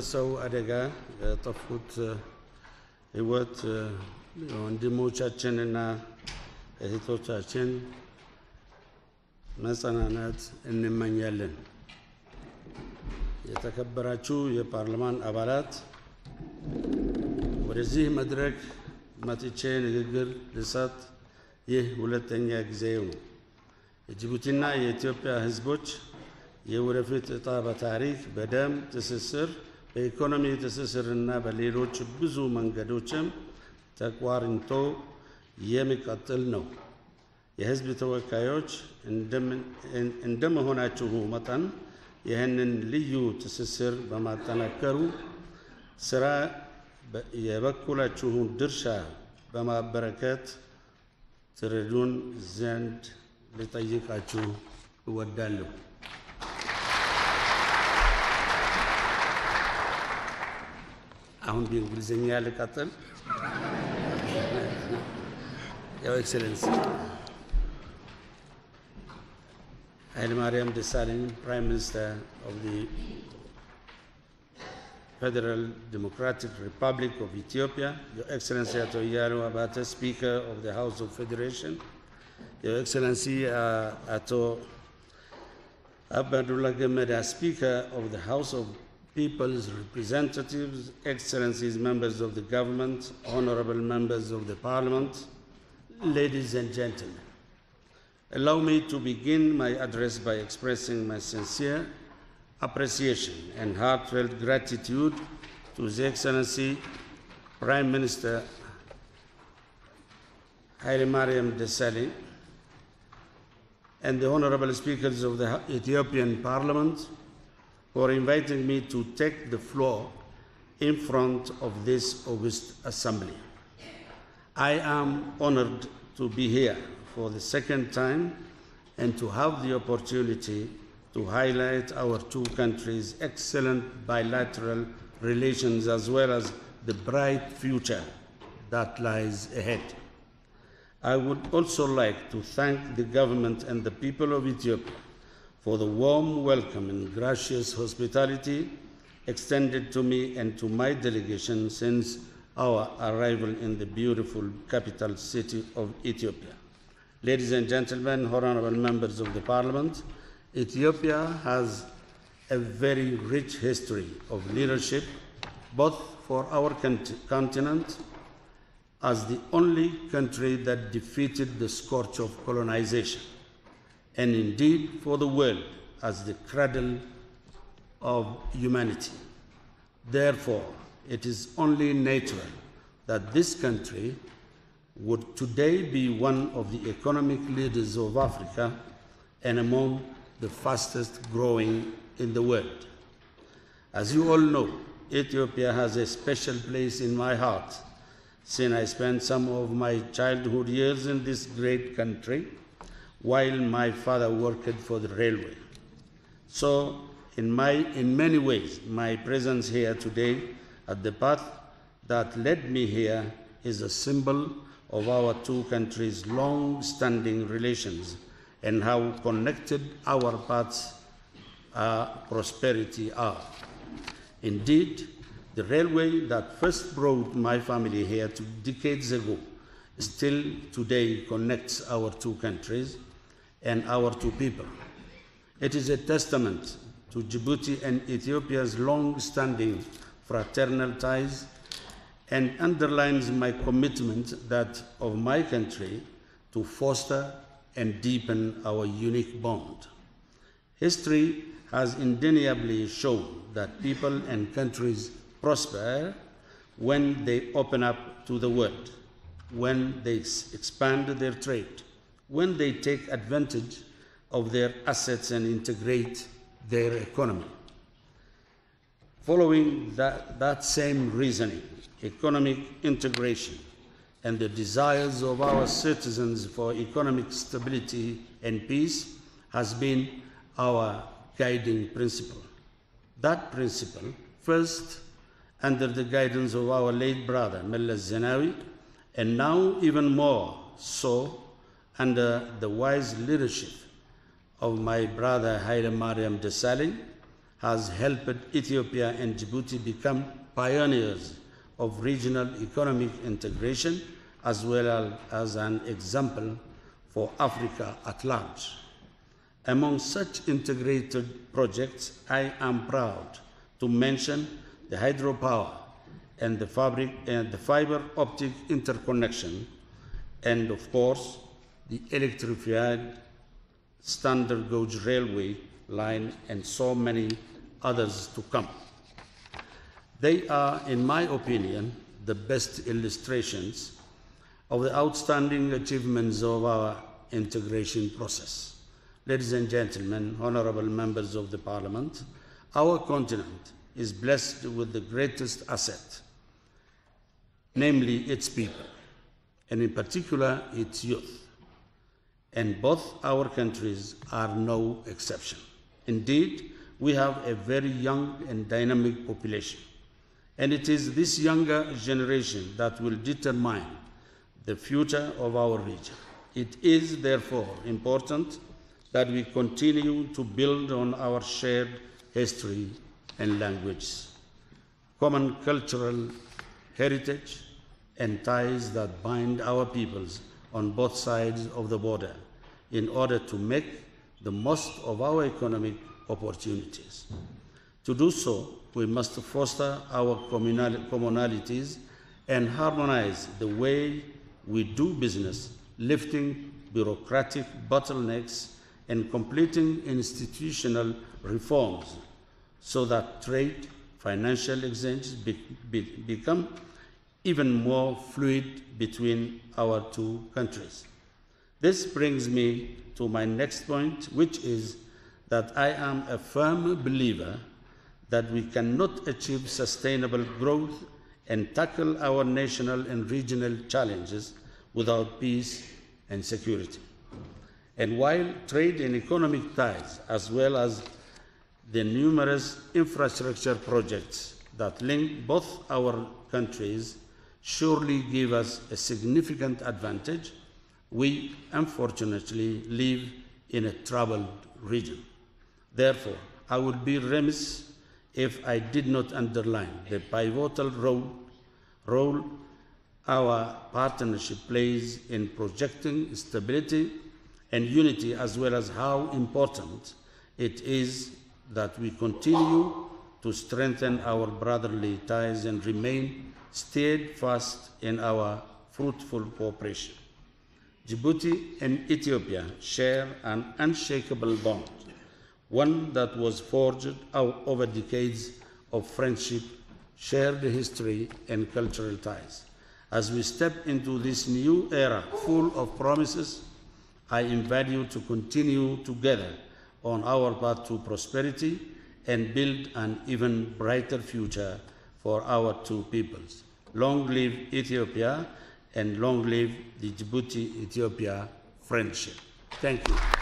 በደረሰው አደጋ የጠፉት ሕይወት ወንድሞቻችንና እህቶቻችን መጽናናት እንመኛለን። የተከበራችሁ የፓርላማን አባላት ወደዚህ መድረክ መጥቼ ንግግር ልሰጥ ይህ ሁለተኛ ጊዜው ነው። የጂቡቲና የኢትዮጵያ ሕዝቦች የወደፊት ዕጣ በታሪክ በደም ትስስር በኢኮኖሚ ትስስርና በሌሎች ብዙ መንገዶችም ተቋርኝቶ የሚቀጥል ነው። የሕዝብ ተወካዮች እንደመሆናችሁ መጠን ይህንን ልዩ ትስስር በማጠናከሩ ስራ የበኩላችሁን ድርሻ በማበረከት ትረዱን ዘንድ ልጠይቃችሁ እወዳለሁ። አሁን በእንግሊዝኛ ልቀጥል። Your Excellency, Hailemariam Desalegn, Prime Minister of the Federal Democratic Republic of Ethiopia, Your Excellency Ato Yaro Abate, Speaker of the House of Federation, Your Excellency Ato Abdullah Gemeda, Speaker of the House of People's Representatives, Excellencies, members of the government, honorable members of the Parliament, ladies and gentlemen. Allow me to begin my address by expressing my sincere appreciation and heartfelt gratitude to His Excellency Prime Minister Hailemariam Desalegn and the honorable speakers of the Ethiopian Parliament for inviting me to take the floor in front of this august assembly. I am honored to be here for the second time and to have the opportunity to highlight our two countries' excellent bilateral relations as well as the bright future that lies ahead. I would also like to thank the government and the people of Ethiopia for the warm welcome and gracious hospitality extended to me and to my delegation since our arrival in the beautiful capital city of Ethiopia. Ladies and gentlemen, honorable members of the Parliament, Ethiopia has a very rich history of leadership, both for our continent as the only country that defeated the scourge of colonization, and indeed for the world as the cradle of humanity. Therefore, it is only natural that this country would today be one of the economic leaders of Africa and among the fastest growing in the world. As you all know, Ethiopia has a special place in my heart, since I spent some of my childhood years in this great country while my father worked for the railway. So, in many ways, my presence here today at the path that led me here is a symbol of our two countries' long-standing relations and how connected our paths prosperity are. Indeed, the railway that first brought my family here 2 decades ago still today connects our two countries and our two people. It is a testament to Djibouti and Ethiopia's long-standing fraternal ties and underlines my commitment that of my country to foster and deepen our unique bond. History has undeniably shown that people and countries prosper when they open up to the world, when they expand their trade, when they take advantage of their assets and integrate their economy. Following that same reasoning, economic integration and the desires of our citizens for economic stability and peace has been our guiding principle. That principle, first under the guidance of our late brother Meles Zenawi, and now even more so under the wise leadership of my brother Hailemariam Desalegn, has helped Ethiopia and Djibouti become pioneers of regional economic integration as well as an example for Africa at large. Among such integrated projects, I am proud to mention the hydropower and the fiber optic interconnection, and of course, the electrified standard gauge railway line, and so many others to come. They are, in my opinion, the best illustrations of the outstanding achievements of our integration process. Ladies and gentlemen, honorable members of the Parliament, our continent is blessed with the greatest asset, namely its people, and in particular its youth. And both our countries are no exception. Indeed, we have a very young and dynamic population, and it is this younger generation that will determine the future of our region. It is therefore important that we continue to build on our shared history and languages, common cultural heritage, and ties that bind our peoples on both sides of the border in order to make the most of our economic opportunities. To do so, we must foster our commonalities and harmonize the way we do business, lifting bureaucratic bottlenecks and completing institutional reforms so that trade, financial exchanges become even more fluid between our two countries. This brings me to my next point, which is that I am a firm believer that we cannot achieve sustainable growth and tackle our national and regional challenges without peace and security. And while trade and economic ties, as well as the numerous infrastructure projects that link both our countries, surely give us a significant advantage, we unfortunately live in a troubled region. Therefore, I would be remiss if I did not underline the pivotal role our partnership plays in projecting stability and unity, as well as how important it is that we continue to strengthen our brotherly ties and remain steadfast in our fruitful cooperation. Djibouti and Ethiopia share an unshakable bond, one that was forged over decades of friendship, shared history, and cultural ties. As we step into this new era full of promises, I invite you to continue together on our path to prosperity and build an even brighter future for our two peoples. Long live Ethiopia, and long live the Djibouti-Ethiopia friendship. Thank you.